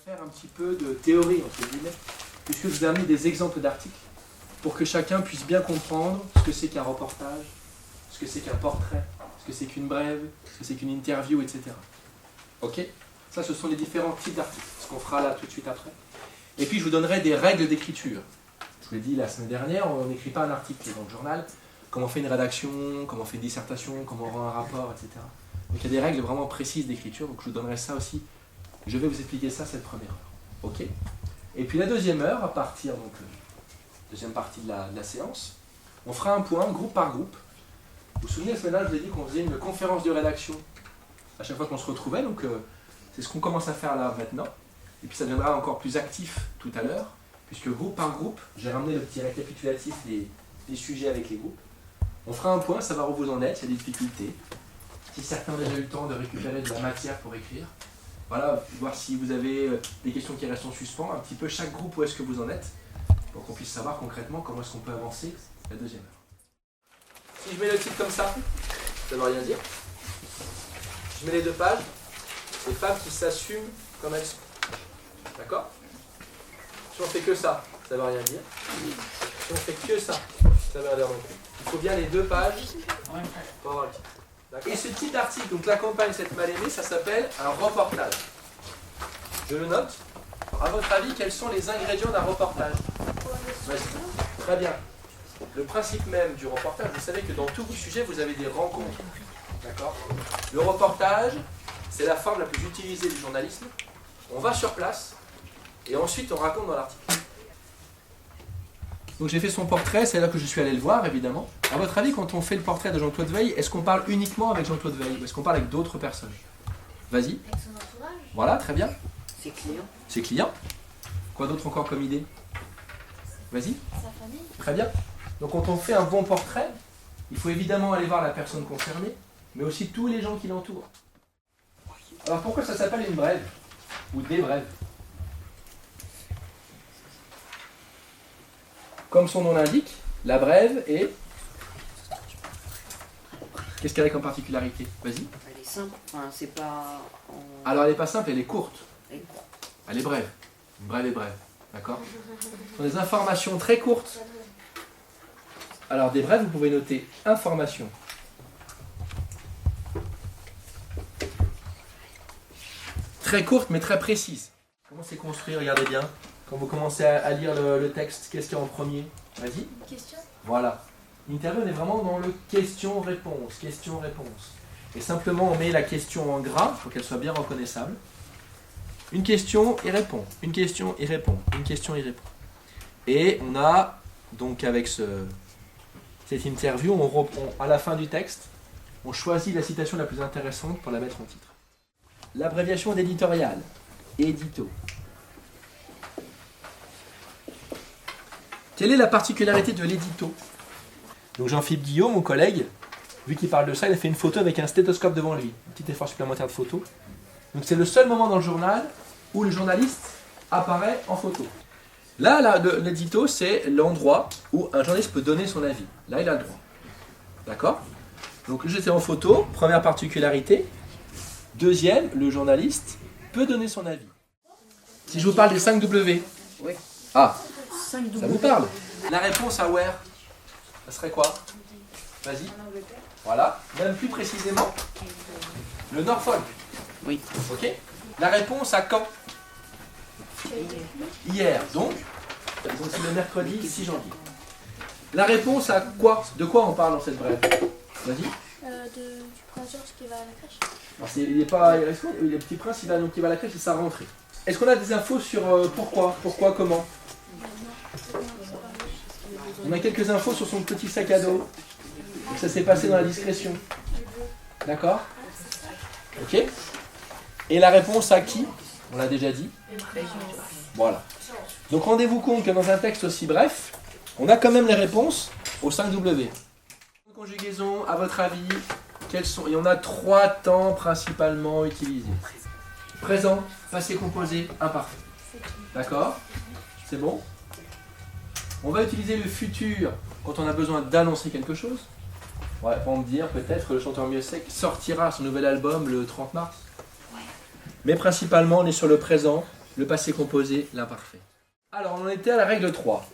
faire un petit peu de théorie, entre guillemets, puisque je vous ai amené des exemples d'articles pour que chacun puisse bien comprendre ce que c'est qu'un reportage, ce que c'est qu'un portrait, ce que c'est qu'une brève, ce que c'est qu'une interview, etc. Ok? Ça, ce sont les différents types d'articles, ce qu'on fera là tout de suite après. Et puis, je vous donnerai des règles d'écriture. Je vous l'ai dit la semaine dernière, on n'écrit pas un article dans le journal, comment on fait une rédaction, comment on fait une dissertation, comment on rend un rapport, etc. Donc, il y a des règles vraiment précises d'écriture, donc je vous donnerai ça aussi. Je vais vous expliquer ça cette première heure. Ok? Et puis la deuxième heure, à partir donc deuxième partie de la séance, on fera un point groupe par groupe. Vous vous souvenez, la semaine dernière, je vous ai dit qu'on faisait une conférence de rédaction à chaque fois qu'on se retrouvait, donc c'est ce qu'on commence à faire là maintenant. Et puis ça deviendra encore plus actif tout à l'heure, puisque groupe par groupe, j'ai ramené le petit récapitulatif des sujets avec les groupes. On fera un point, savoir où vous en êtes, s'il y a des difficultés, si certains ont déjà eu le temps de récupérer de la matière pour écrire. Voilà, voir si vous avez des questions qui restent en suspens, un petit peu chaque groupe où est-ce que vous en êtes, pour qu'on puisse savoir concrètement comment est-ce qu'on peut avancer la deuxième heure. Si je mets le titre comme ça ne veut rien dire. Je mets les deux pages, les femmes qui s'assument comme elles sont. D'accord? Si on fait que ça ne veut rien dire. Si on fait que ça ne veut rien dire non plus. Il faut bien les deux pages pour avoir le titre. Et ce type d'article, donc la campagne cette mal-aimée, ça s'appelle un reportage. Je le note. Alors, à votre avis, quels sont les ingrédients d'un reportage? Vas-y. Très bien. Le principe même du reportage, vous savez que dans tous vos sujets, vous avez des rencontres. D'accord? Le reportage, c'est la forme la plus utilisée du journalisme. On va sur place et ensuite on raconte dans l'article. Donc j'ai fait son portrait, c'est là que je suis allé le voir, évidemment. À votre avis, quand on fait le portrait de Jean-Claude Veil, est-ce qu'on parle uniquement avec Jean-Claude Veil ou est-ce qu'on parle avec d'autres personnes? Vas-y. Avec son entourage. Voilà, très bien. Ses clients. Ses clients. Quoi d'autre encore comme idée? Vas-y. Sa famille. Très bien. Donc quand on fait un bon portrait, il faut évidemment aller voir la personne concernée, mais aussi tous les gens qui l'entourent. Alors pourquoi ça s'appelle une brève? Ou des brèves? Comme son nom l'indique, la brève est... Qu'est-ce qu'elle a comme particularité? Vas-y. Elle est simple. Enfin, c'est pas... Alors elle n'est pas simple, elle est courte. Elle est courte. Elle est brève. Une brève est brève. D'accord? Ce sont des informations très courtes. Alors des brèves, vous pouvez noter information. Très courte mais très précise. Comment c'est construit? Regardez bien. Quand vous commencez à lire le texte, qu'est-ce qu'il y a en premier? Vas-y. Question. Voilà. L'interview, on est vraiment dans le question-réponse. Question-réponse. Et simplement, on met la question en gras pour qu'elle soit bien reconnaissable. Une question, il répond. Une question, il répond. Une question, il répond. Et on a, donc avec cette interview, à la fin du texte, on choisit la citation la plus intéressante pour la mettre en titre. L'abréviation d'éditorial. Édito. Quelle est la particularité de l'édito? Donc Jean-Philippe Guillaume, mon collègue, vu qu'il parle de ça, il a fait une photo avec un stéthoscope devant lui. Un petit effort supplémentaire de photo. Donc c'est le seul moment dans le journal où le journaliste apparaît en photo. Là, l'édito, c'est l'endroit où un journaliste peut donner son avis. Là, il a le droit. D'accord? Donc j'étais en photo, première particularité. Deuxième, le journaliste peut donner son avis. Si je vous parle des 5 W. Oui. Ah, 5 ça vous parle? La réponse à where, ça serait quoi? Vas-y. Voilà. Même plus précisément, le Norfolk. Oui. Ok. La réponse à quand? Hier. Donc c'est le mercredi 6 janvier. La réponse à quoi? De quoi on parle dans cette brève? Vas-y. Du prince George qui va à la crèche. Alors, il est pas irresponsable, le petit prince il va à la crèche et sa rentrée. Est-ce qu'on a des infos sur pourquoi? Pourquoi, comment? On a quelques infos sur son petit sac à dos. Ça s'est passé dans la discrétion. D'accord? Ok. Et la réponse à qui? On l'a déjà dit. Voilà. Donc rendez-vous compte que dans un texte aussi bref, on a quand même les réponses aux 5 W. Conjugaison, à votre avis, quels sont? Il y en a 3 temps principalement utilisés. Présent, passé composé, imparfait. D'accord? C'est bon? On va utiliser le futur quand on a besoin d'annoncer quelque chose. Ouais, pour me dire peut-être le chanteur Mieux sortira son nouvel album le 30 mars. Mais principalement, on est sur le présent le passé composé, l'imparfait. Alors, on en était à la règle 3.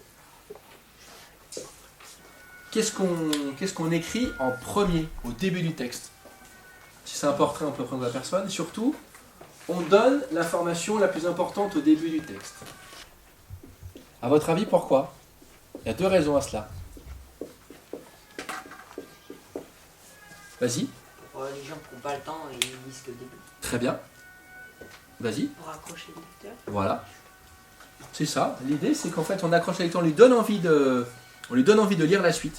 Qu'est-ce qu'on écrit en premier, au début du texte? Si c'est un portrait, on peut prendre la personne. Surtout, on donne l'information la plus importante au début du texte. À votre avis, pourquoi? Il y a 2 raisons à cela. Vas-y. Les gens qui n'ont pas le temps, ils lisent que le début. Très bien. Vas-y. Pour accrocher le lecteur. Voilà. C'est ça. L'idée, c'est qu'en fait, on accroche le lecteur, on lui donne envie de lire la suite.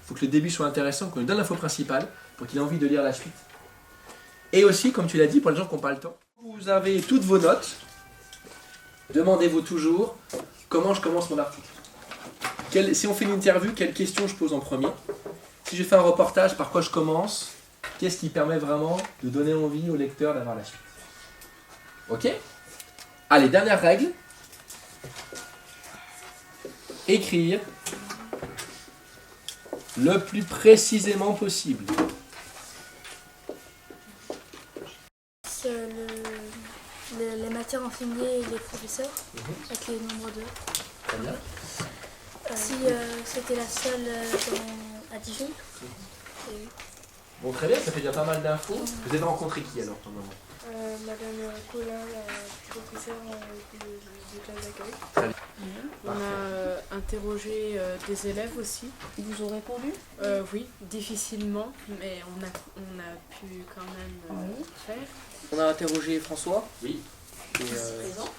Il faut que le début soit intéressant, qu'on lui donne l'info principale pour qu'il ait envie de lire la suite. Et aussi, comme tu l'as dit, pour les gens qui n'ont pas le temps, vous avez toutes vos notes. Demandez-vous toujours comment je commence mon article. Si on fait une interview, quelle question je pose en premier? Si je fais un reportage, par quoi je commence? Qu'est-ce qui permet vraiment de donner envie au lecteur d'avoir la suite? Ok? Allez, dernière règle. Écrire le plus précisément possible. C'est les matières enseignées et les professeurs, avec les nombres 2. Très bien. Si c'était la seule à Dijon. Bon, très bien, ça fait déjà pas mal d'infos. Vous avez rencontré qui alors pour le moment? Madame Colin, la professeure de classe d'accueil. Très bien. On a interrogé des élèves aussi. Ils vous ont répondu? Oui, difficilement, mais on a pu quand même faire. On a interrogé François. Oui. Et, Présent.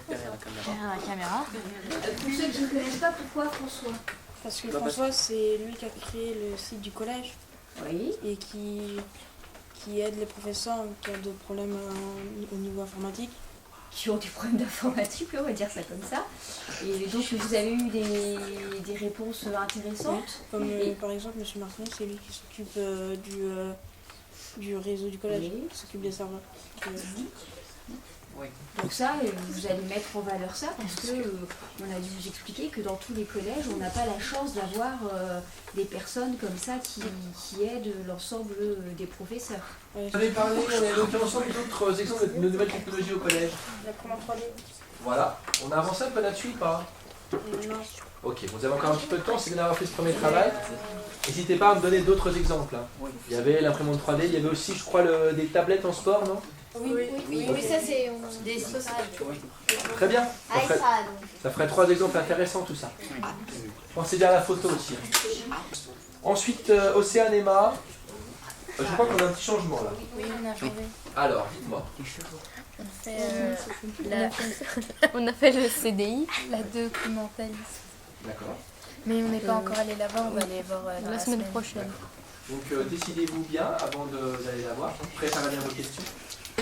derrière la caméra. Derrière la caméra. Pour ceux qui ne connaissent pas, pourquoi François? Parce que Bah, François, c'est lui qui a créé le site du collège Oui. et qui aide les professeurs qui ont des problèmes au niveau informatique. Qui ont des problèmes d'informatique, on va dire ça comme ça. Et donc vous avez eu des réponses intéressantes. Comme par exemple, M. Martin, c'est lui qui s'occupe du réseau du collège, Oui. qui s'occupe des serveurs. Oui. Donc ça, vous allez mettre en valeur ça parce que on a dû vous expliquer que dans tous les collèges, on n'a pas la chance d'avoir des personnes comme ça qui aident l'ensemble des professeurs. Ouais, Vous avez parlé, on a évoqué ensemble d'autres exemples de nouvelles technologies au collège. la commande 3D. Voilà. On a avancé un peu là-dessus ou pas? Non. Ok, vous avez encore un petit peu de temps, c'est bien d'avoir fait ce premier travail. N'hésitez pas à me donner d'autres exemples. Hein. Il y avait l'imprimante 3D, il y avait aussi, je crois, des tablettes en sport, non? Oui, ça c'est. Très bien. Ça ferait 3 exemples intéressants, tout ça. Pensez bien à la photo aussi. Hein. Ensuite, Océane Emma. Je crois qu'on a un petit changement là. Oui, on a changé. Alors, dites-moi. On a fait le CDI, la documentaliste. D'accord. Mais on n'est pas encore allé là-bas, on va aller voir dans la semaine prochaine. Donc, décidez-vous bien avant d'aller la voir. Préparez bien vos questions.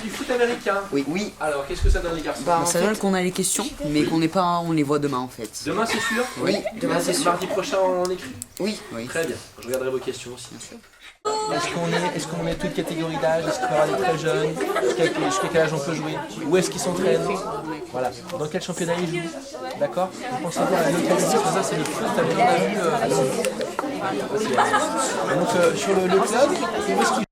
Du foot américain. Oui. Alors, qu'est-ce que ça donne les garçons? Bah, ça donne qu'on a les questions, mais qu'on n'est pas, on les voit demain en fait. Demain, c'est sûr? Oui, demain c'est sûr. Mardi prochain, on écrit. Oui. Très bien. Je regarderai vos questions aussi. Est-ce qu'on est toute catégorie d'âge? Est-ce qu'il y aura des très jeunes? Jusqu'à quel âge on peut jouer? Où est-ce qu'ils s'entraînent? Voilà. Dans quel championnat ils jouent? D'accord? Vous pensez bien à la localité, tout ça c'est le foot, on a vu à Londres. Donc sur le club, où est-ce qu'ils